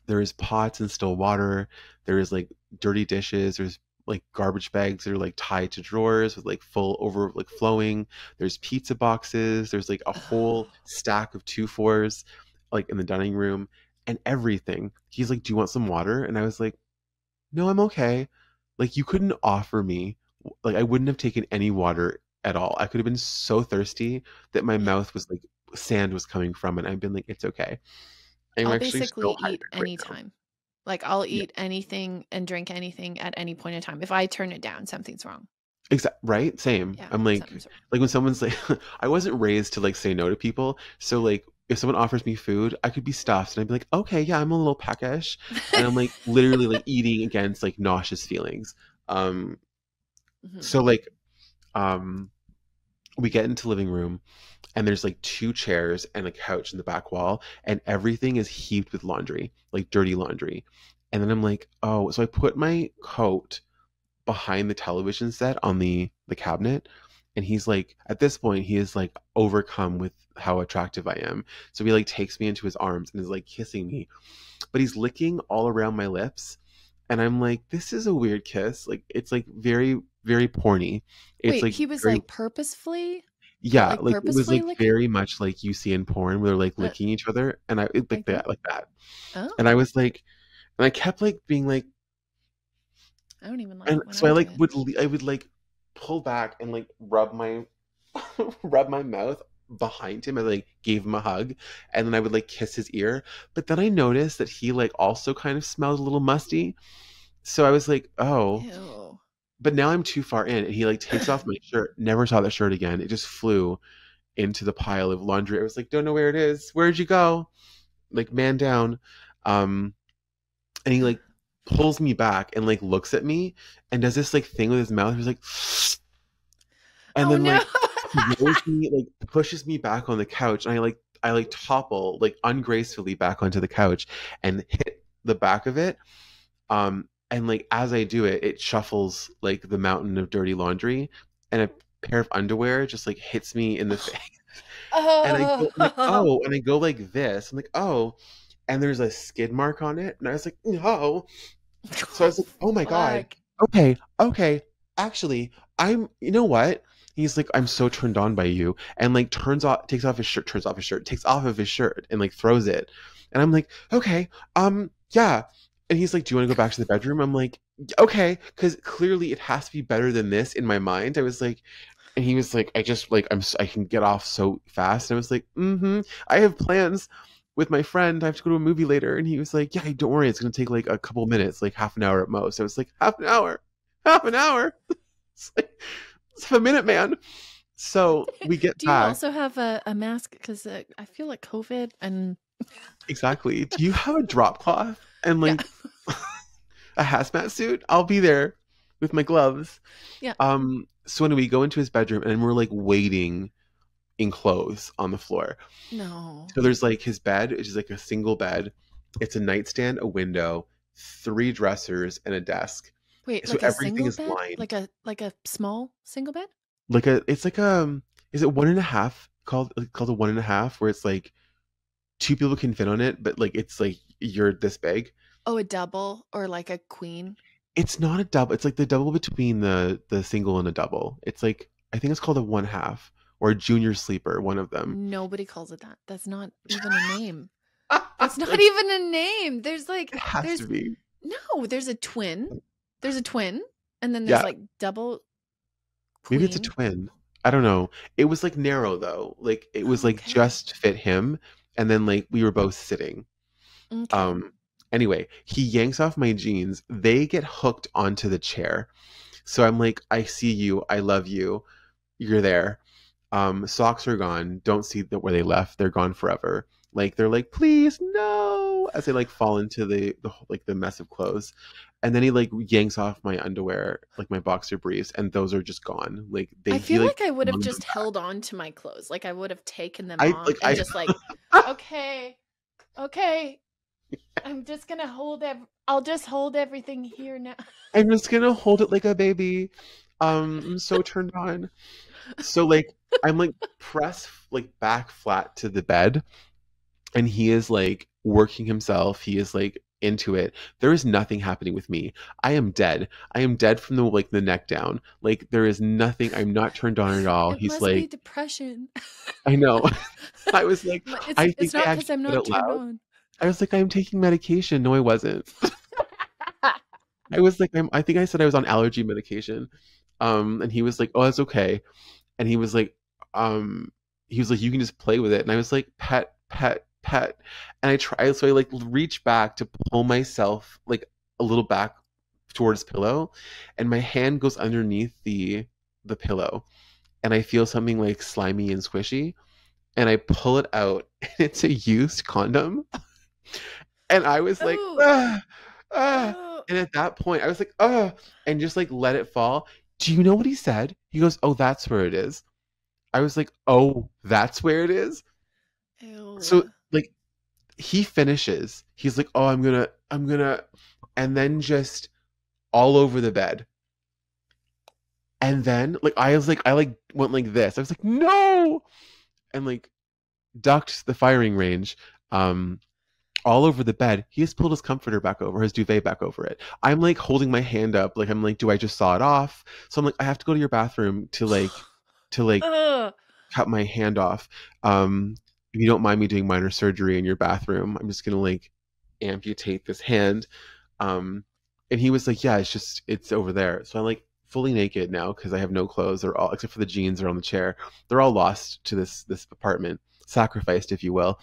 B: There is pots and still water. There is like dirty dishes. There's like garbage bags that are like tied to drawers with like full over like flowing. There's pizza boxes. There's like a whole stack of 2 fours like in the dining room and everything. He's like, "Do you want some water?" And I was like, "No, I'm okay." Like you couldn't offer me, like I wouldn't have taken any water at all. I could have been so thirsty that my
A: Yeah.
B: mouth was like sand was coming from it. I've been like, "It's okay." I'm
A: I'll
B: actually
A: basically
B: so
A: eat
B: hydrated right now.
A: anytime. Like I'll
B: Yeah.
A: eat anything and drink anything at any point in time. If I turn it down, something's wrong.
B: Right? Same.
A: Yeah,
B: I'm like
A: something's wrong.
B: when someone's like I wasn't raised to like say no to people. So like if someone offers me food, I could be stuffed and I'd be like, "Okay, yeah, I'm a little peckish." And I'm like literally like eating against like nauseous feelings. Um
A: Mhm.
B: so like um we get into living room and there's like 2 chairs and a couch in the back wall and everything is heaped with laundry, like dirty laundry. And then I'm like, "Oh," so I put my coat behind the television set on the cabinet and he's like at this point he is like overcome with how attractive I am, so he like takes me into his arms and is like kissing me, but he's licking all around my lips and I'm like, this is a weird kiss, like it's like very very porny. It's
A: Wait,
B: like
A: he was
B: very,
A: like purposefully,
B: yeah,
A: like
B: like it was
A: purposefully
B: like
A: licking?
B: very much like you see in porn where they're like
A: Uh,
B: licking each other and like
A: like that?
B: that, like that. And
A: Oh,
B: I was like, and I kept like being like,
A: I don't even like
B: and
A: it when
B: so
A: I do it.
B: I would like pull back and like rub my rub my mouth behind him. I like gave him a hug and then I would like kiss his ear. But then I noticed that he like also kind of smelled a little musty. So I was like, oh,
A: Ew.
B: but now I'm too far in and he like takes off my shirt. Never saw the shirt again. It just flew into the pile of laundry. I was like, don't know where it is. Where'd you go? Like man down. Um and he like pulls me back and like looks at me and does this like thing with his mouth. He's like and
A: Oh
B: then
A: no.
B: like throws me, like pushes me back on the couch and I like topple like ungracefully back onto the couch and hit the back of it. And like as I do it, it shuffles like the mountain of dirty laundry and a pair of underwear just like hits me in the face. And I'm like,
A: Oh.
B: oh, and I go like this. I'm like, oh, and there's a skid mark on it. And I was like, no. So I was like, oh my God.
A: Fuck.
B: Okay, okay. Actually, you know what? He's like, I'm so turned on by you. And like turns off his shirt, takes off of his shirt and like throws it. And I'm like, okay, yeah. And he's like, do you want to go back to the bedroom? I'm like, okay, because clearly it has to be better than this in my mind. I was like, and he was like, I just like, I can get off so fast. And I was like, mm-hmm. I have plans with my friend. I have to go to a movie later. And he was like, yeah, don't worry. It's going to take like a couple minutes, like half an hour at most. I was like, half an hour, half an hour. It's like, it's a minute, man. So we get
A: Do you
B: back.
A: also have a mask? Because I feel like COVID and
B: Exactly. Do you have a drop cloth and
A: yeah,
B: like a hazmat suit? I'll be there with my gloves.
A: yeah.
B: So when we go into his bedroom and we're like waiting in clothes on the floor.
A: No.
B: So there's like his bed, which is like a single bed. It's a nightstand, a window, 3 dressers, and a desk.
A: Wait,
B: So
A: like a
B: everything
A: single
B: is
A: bed?
B: lined.
A: Like a small single bed?
B: Like it's like is it 1.5 called a 1.5 where it's like 2 people can fit on it, but like it's like you're this big.
A: Oh, a double or like a queen?
B: It's not a double. It's like the double between the single and a double. It's like I think it's called a one half or a junior sleeper, one of them.
A: Nobody calls it that. That's not even a name. That's not
B: Like,
A: even a name. There's like,
B: it has to
A: there's
B: be.
A: no, there's a twin. There's a twin. And then there's
B: Yeah,
A: like double
B: maybe it's a
A: queen.
B: twin. I don't know. It was like narrow though. Like it was like
A: Okay.
B: just fit him, and then like we were both sitting.
A: Okay.
B: Um anyway, he yanks off my jeans. They get hooked onto the chair. So I'm like, I see you, I love you, you're there. Socks are gone. Don't see that where they left. They're gone forever. Like they're like, please no, as they like fall into the mess of clothes. And then he like yanks off my underwear, like my boxer briefs, and those are just gone. Like
A: I
B: he
A: feel
B: like
A: like I would have
B: flung them
A: just
B: back.
A: held on to my clothes. Like I would have taken them
B: I
A: off
B: like
A: and just like,
B: I
A: okay, okay, I'm just gonna I'll just hold everything here now.
B: I'm just gonna hold it like a baby. I'm so turned on. So like I'm like pressed like back flat to the bed, and he is like working himself. He is like into it. There is nothing happening with me. I am dead. I am dead from the neck down. Like there is nothing. I'm not turned on at all.
A: It
B: He's
A: must be
B: like,
A: depression.
B: I know. I was like, I
A: It's
B: think I
A: not because
B: actually
A: I'm
B: said
A: not
B: it
A: turned
B: loud.
A: on.
B: I was like, I'm taking medication. No, I wasn't. I was like, I think I said I was on allergy medication. And he was like, oh, that's okay. And um, he was like, you can just play with it. And I was like, pet, pet, pet. And I try, so I like reach back to pull myself like a little back towards pillow, and my hand goes underneath the pillow, and I feel something like slimy and squishy, and I pull it out, and it's a used condom. And I was like,
A: Oh,
B: ah, ah.
A: oh.
B: And at that point, I was like, ah, and just like let it fall. Do you know what he said? He goes, oh, that's where it is. I was like, oh, that's where it is. So
A: Ew.
B: like he finishes. He's like, oh, I'm gonna, and then just all over the bed. And then like I was like, I like went like this. I was like, no, and like ducked the firing range. Um, all over the bed. He has pulled his comforter back over, his duvet back over it. I'm like holding my hand up, like I'm like, do I just saw it off? So I'm like, I have to go to your bathroom to
A: Ugh.
B: cut my hand off. If you don't mind me doing minor surgery in your bathroom, I'm just gonna like amputate this hand. Um, and he was like, yeah, it's over there. So I'm like fully naked now because I have no clothes. They're all except for the jeans are on the chair. They're all lost to this apartment, sacrificed, if you will.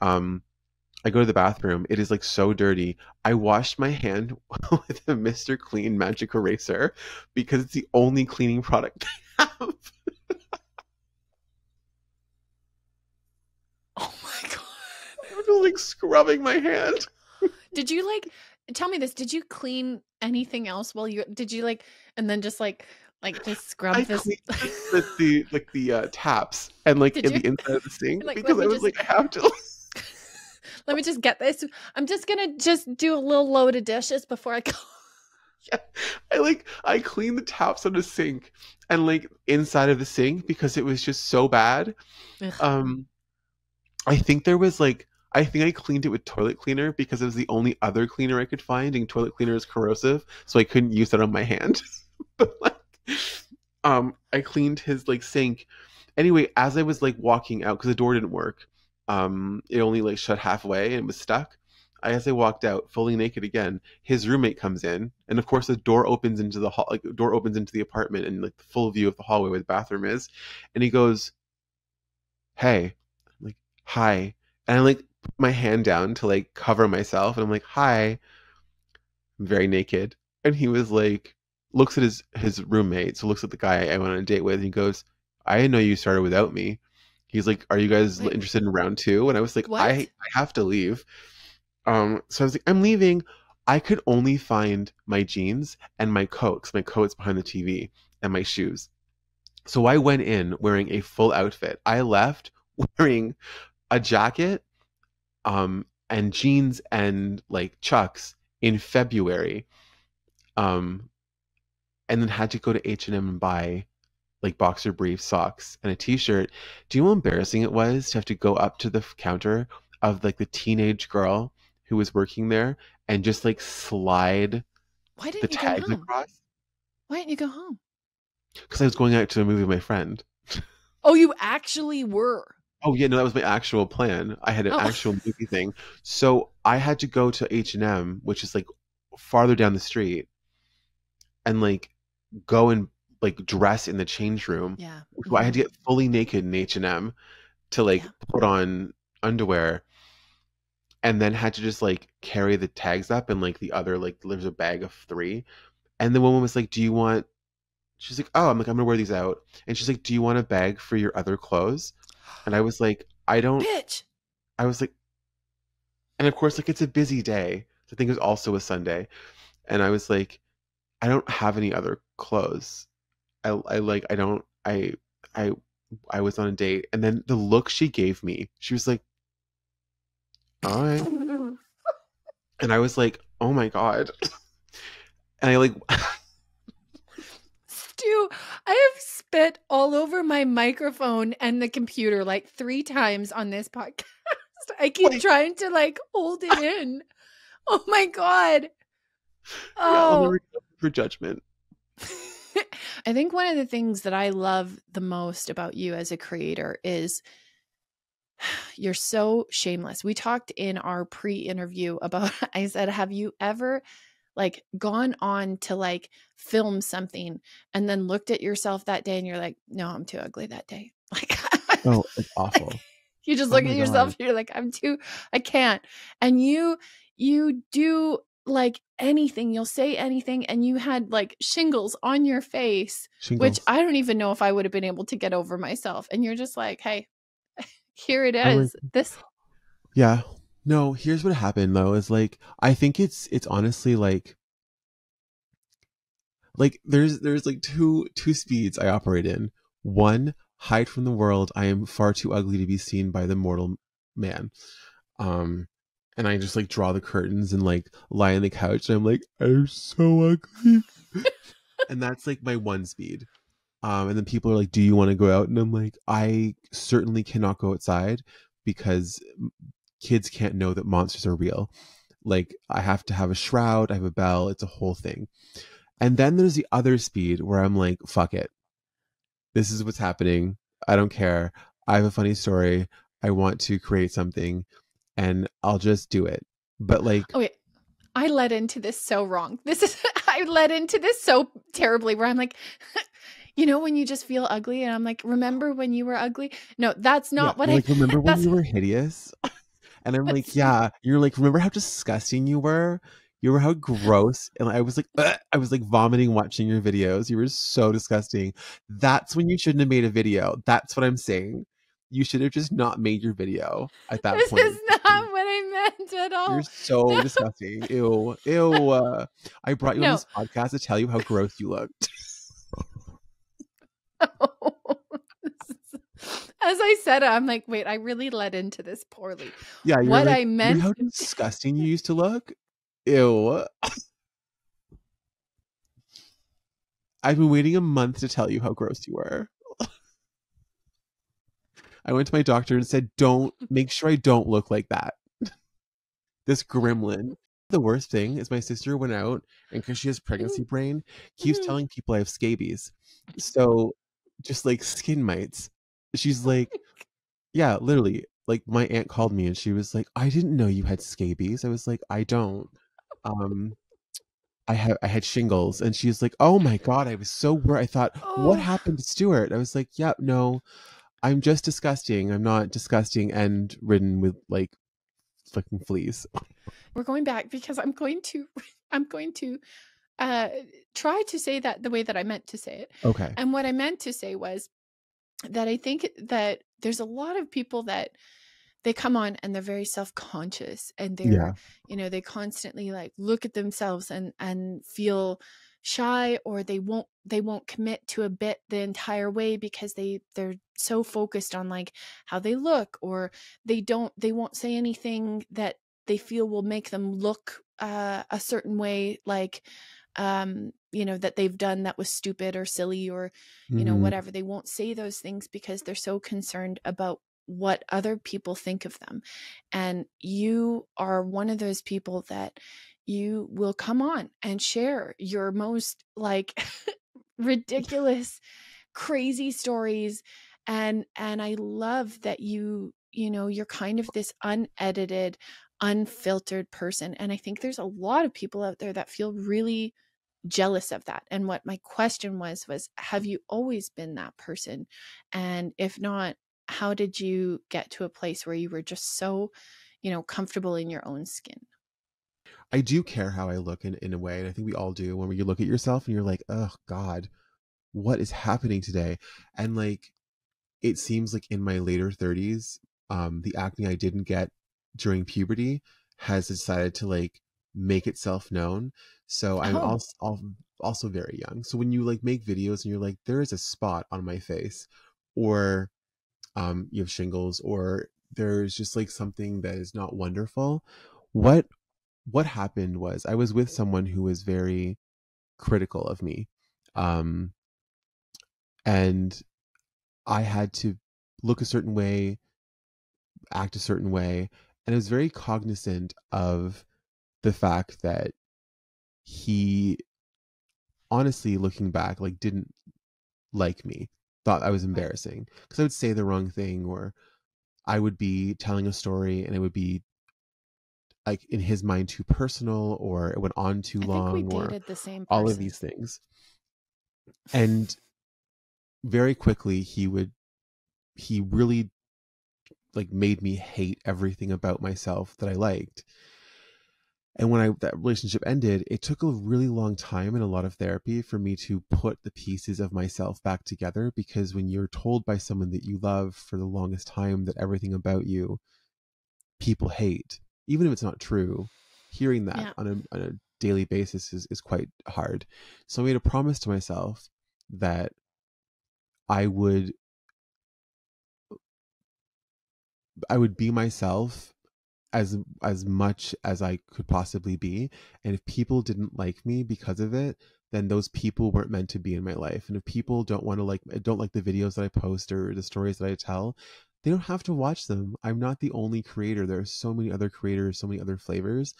B: Um, I go to the bathroom. It is like so dirty. I washed my hand with a Mr. Clean magic eraser because it's the only cleaning product they have.
A: Oh my god.
B: I was just like scrubbing my hand.
A: Did you like tell me this, did you clean anything else while you did you like and then just like just scrub
B: I
A: this
B: cleaned the taps and like
A: did
B: in
A: you
B: the inside of the sink
A: like
B: because I was like, I have to.
A: let me just get this. I'm just gonna just do a little load of dishes before I go.
B: Yeah. I cleaned the taps on the sink and like inside of the sink because it was just so bad.
A: Ugh.
B: Um, I think there was like I think I cleaned it with toilet cleaner because it was the only other cleaner I could find, and toilet cleaner is corrosive, so I couldn't use that on my hand. But like, I cleaned his like sink. Anyway, as I was like walking out because the door didn't work, it only like shut halfway and was stuck. As I walked out, fully naked again, his roommate comes in, and of course the door opens into the hall, like the door opens into the apartment, and like the full view of the hallway where the bathroom is, and he goes, "Hey," I'm like, "Hi," and I like put my hand down to like cover myself, and I'm like, "Hi," I'm very naked, and he was like, looks at his roommate, so looks at the guy I went on a date with, and he goes, "I didn't know you started without me." He's like, "Are you guys
A: Wait,
B: interested in round two?" And I was like,
A: what?
B: I have to leave. So I was like, I'm leaving. I could only find my jeans and my coat, 'cause my coat's behind the TV, and my shoes. So I went in wearing a full outfit. I left wearing a jacket, and jeans and like chucks in February, um, and then had to go to H&M and buy like boxer briefs, socks, and a t-shirt. Do you know how embarrassing it was to have to go up to the counter of like the teenage girl who was working there and just like slide
A: Why
B: the
A: didn't you go
B: tags
A: home?
B: across?
A: Why didn't you go home?
B: because I was going out to a movie with my friend.
A: Oh, you actually were.
B: Oh yeah, no, that was my actual plan. I had an
A: Oh.
B: actual movie thing. So I had to go to H&M, which is like farther down the street, and like go and like dress in the change room.
A: Yeah.
B: So I had to get fully naked in H&M to like
A: Yeah.
B: put on underwear, and then had to just like carry the tags up, and like the other, like there's a bag of three. And the woman was like, "Do you want?" She's like, "Oh," I'm like, "I'm gonna wear these out." And she's like, "Do you want a bag for your other clothes?" And I was like, "I don't."
A: Bitch.
B: I was like, and of course, like it's a busy day. So I think it was also a Sunday, and I was like, "I don't have any other clothes. I like I don't I I was on a date." And then the look she gave me, she was like, "All right," and I was like, "Oh my god," and I like.
A: Stu, I have spit all over my microphone and the computer like 3 times on this podcast. I keep
B: Like,
A: trying to like hold it in. Oh my god.
B: yeah, I'll
A: Oh.
B: never go for judgment.
A: I think one of the things that I love the most about you as a creator is you're so shameless. We talked in our pre-interview about I said, "Have you ever like gone on to like film something and then looked at yourself that day and you're like, no, I'm too ugly that day." Like,
B: Oh, it's
A: like
B: awful.
A: you just
B: Oh
A: look at
B: my
A: yourself
B: god.
A: and you're like, I can't. And you do like anything, you'll say anything, and you had like shingles on your face, which
B: Shingles.
A: I don't even know if I would have been able to get over myself. And you're just like, hey, here it
B: I'm like,
A: is. This
B: yeah. No, here's what happened though, is like I think it's honestly like there's like two speeds I operate in. One, hide from the world. I am far too ugly to be seen by the mortal man. Um and I just like draw the curtains and like lie on the couch and I'm like, "I'm so ugly." And that's like my one speed. And then people are like, "Do you want to go out?" And I'm like, "I certainly cannot go outside because kids can't know that monsters are real. Like, I have to have a shroud, I have a bell, it's a whole thing." And then there's the other speed where I'm like, "Fuck it. This is what's happening. I don't care. I have a funny story. I want to create something and I'll just do it." But like,
A: okay. I led into this so wrong. This is I led into this so terribly where I'm like, when you just feel ugly and I'm like, remember when you were ugly? No, that's
B: yeah,
A: not what
B: you're
A: I
B: like, "Remember when
A: that's
B: you were hideous?" And I'm like,
A: that's
B: "Yeah." You're like, "Remember how disgusting you were? You were how gross." And I was like, "Ugh." I was like vomiting watching your videos. You were so disgusting. That's when you shouldn't have made a video. That's what I'm saying. You should have just not made your video at that
A: this
B: point.
A: is not what I meant at
B: You're
A: all.
B: so
A: No.
B: disgusting. Ew. Ew. I brought you on
A: No.
B: this podcast to tell you how gross you looked.
A: As I said, I'm like, wait, I really led into this poorly.
B: Yeah, you're
A: What
B: like,
A: I
B: "Remember
A: meant
B: how disgusting you used to look?" Ew. I've been waiting a month to tell you how gross you were. I went to my doctor and said, "Don't make sure I don't look like that." This gremlin. The worst thing is my sister went out and because she has pregnancy brain, keeps telling people I have scabies. So just like skin mites. She's like, yeah, literally. Like my aunt called me and she was like, "I didn't know you had scabies." I was like, "I don't. Um, I had shingles." And she's like, "Oh my god, I was so worried. I thought, what
A: oh,
B: happened to Stuart?" I was like, "Yeah, no, I'm just disgusting. I'm not disgusting and ridden with like fucking fleas."
A: we're going back because I'm going to uh try to say that the way that I meant to say it.
B: Okay.
A: And what I meant to say was that I think that there's a lot of people that they come on and they're very self-conscious and
B: Yeah.
A: they constantly like look at themselves and feel shy, or they won't commit to a bit the entire way because they're so focused on like how they look, or they won't say anything that they feel will make them look a certain way, like that they've done that was stupid or silly, or
B: Mhm.
A: whatever. They won't say those things because they're so concerned about what other people think of them. And you are one of those people that you will come on and share your most like ridiculous, crazy stories. And I love that you're kind of this unedited, unfiltered person. And I think there's a lot of people out there that feel really jealous of that. And what my question was, have you always been that person? And if not, how did you get to a place where you were just so, comfortable in your own skin?
B: I do care how I look in a way, and I think we all do, when you look at yourself and you're like, oh God, what is happening today? And like, it seems like in my later 30s, the acne I didn't get during puberty has decided to like make itself known. So I'm
A: Oh,
B: also very young. So when you like make videos and you're like, there is a spot on my face, or you have shingles, or there's just like something that is not wonderful. What what happened was I was with someone who was very critical of me. Um, and I had to look a certain way, act a certain way. And I was very cognizant of the fact that he, honestly, looking back, like didn't like me, thought I was
A: right.
B: embarrassing because I would say the wrong thing, or I would be telling a story and it would be like in his mind too personal, or it went on too
A: I think we
B: long, or
A: dated the same
B: all of
A: person.
B: these things. And very quickly he really like made me hate everything about myself that I liked. And when that relationship ended, it took a really long time and a lot of therapy for me to put the pieces of myself back together, because when you're told by someone that you love for the longest time that everything about you people hate, even if it's not true, hearing that
A: Yeah.
B: on a daily basis is quite hard. So I made a promise to myself that I would I would be myself as much as I could possibly be. And if people didn't like me because of it, then those people weren't meant to be in my life. And if people don't like the videos that I post or the stories that I tell, they don't have to watch them. I'm not the only creator. There are so many other creators, so many other flavors.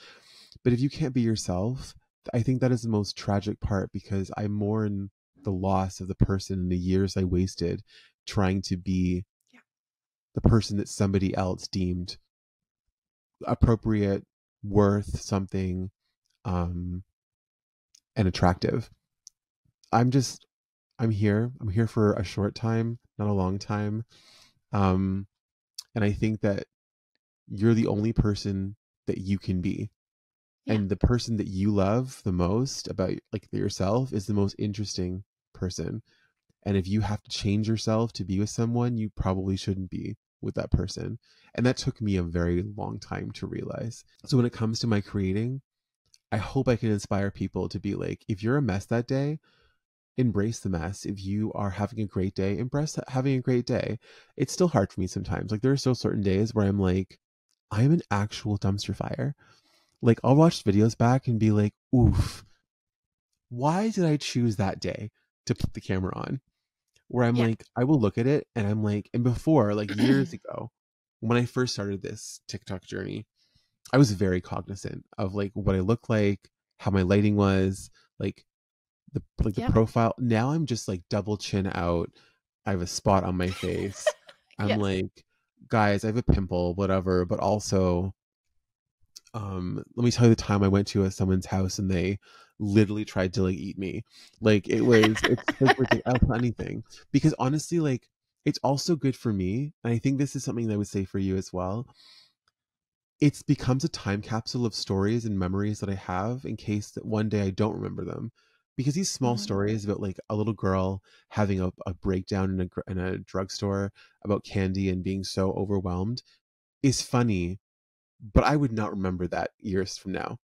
B: But if you can't be yourself, I think that is the most tragic part, because I mourn the loss of the person and the years I wasted trying to be
A: Yeah.
B: the person that somebody else deemed appropriate, worth something, um, and attractive. I'm just, I'm here. I'm here for a short time, not a long time. Um, and I think that you're the only person that you can be.
A: Yeah.
B: And the person that you love the most about like yourself is the most interesting person. And if you have to change yourself to be with someone, you probably shouldn't be with that person. And that took me a very long time to realize. So when it comes to my creating, I hope I can inspire people to be like, if you're a mess that day, embrace the mess. If you are having a great day, embrace having a great day. It's still hard for me sometimes. Like there are still certain days where I'm like, I'm an actual dumpster fire. Like I'll watch videos back and be like, oof, why did I choose that day to put the camera on? Where I'm
A: Yeah.
B: like, I will look at it and I'm like, and before, like years ago, when I first started this TikTok journey, I was very cognizant of like what I looked like, how my lighting was, like the
A: Yep.
B: profile. Now I'm just like double chin out. I have a spot on my face. I'm
A: Yes.
B: like, guys, I have a pimple, whatever. But also, let me tell you the time I went to someone's house and they literally tried to like eat me. Like it's like ridiculous. I'll put anything, because honestly, like it's also good for me. And I think this is something that I would say for you as well. It's becomes a time capsule of stories and memories that I have in case that one day I don't remember them. Because these small
A: Mhm.
B: stories about like a little girl having a breakdown in a drugstore about candy and being so overwhelmed is funny, but I would not remember that years from now.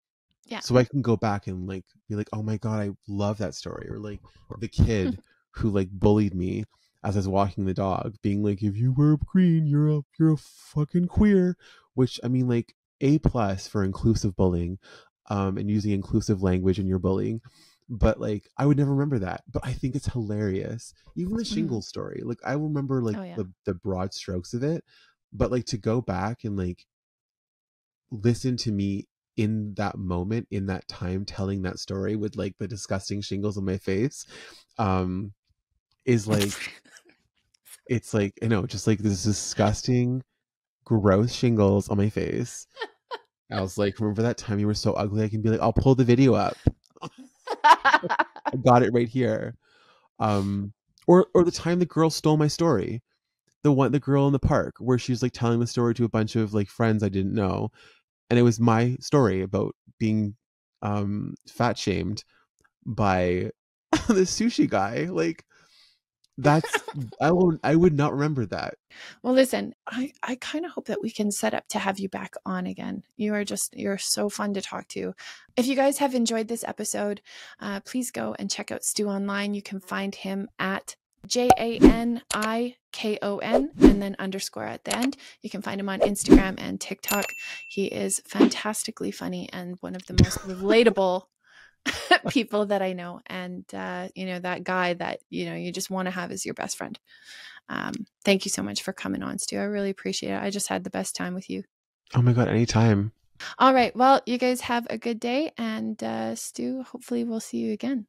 A: Yeah.
B: So I can go back and like be like, oh my God, I love that story. Or like the kid who like bullied me as I was walking the dog, being like, if you wear green, you're a fucking queer. Which I mean, like A+ for inclusive bullying, and using inclusive language in your bullying. But like I would never remember that. But I think it's hilarious. Even the
A: Mhm.
B: shingles story. Like I remember like
A: Oh, yeah.
B: the broad strokes of it. But like to go back and like listen to me in that moment, in that time, telling that story with like the disgusting shingles on my face, is like, it's like, I know, just like this disgusting, gross shingles on my face. I was like, remember that time you were so ugly? I can be like, I'll pull the video up. I got it right here. Or the time the girl stole my story. The girl in the park where she was like telling the story to a bunch of like friends I didn't know. And it was my story about being fat shamed by the sushi guy. Like, that's, I would not remember that.
A: Well, listen, I kind of hope that we can set up to have you back on again. You're so fun to talk to. If you guys have enjoyed this episode, please go and check out Stu online. You can find him at JANIKON and then underscore at the end. You can find him on Instagram and TikTok. He is fantastically funny and one of the most relatable people that I know. And, that guy that, you just want to have as your best friend. Thank you so much for coming on, Stu. I really appreciate it. I just had the best time with you.
B: Oh my God, anytime.
A: All right. Well, you guys have a good day. And Stu, hopefully we'll see you again.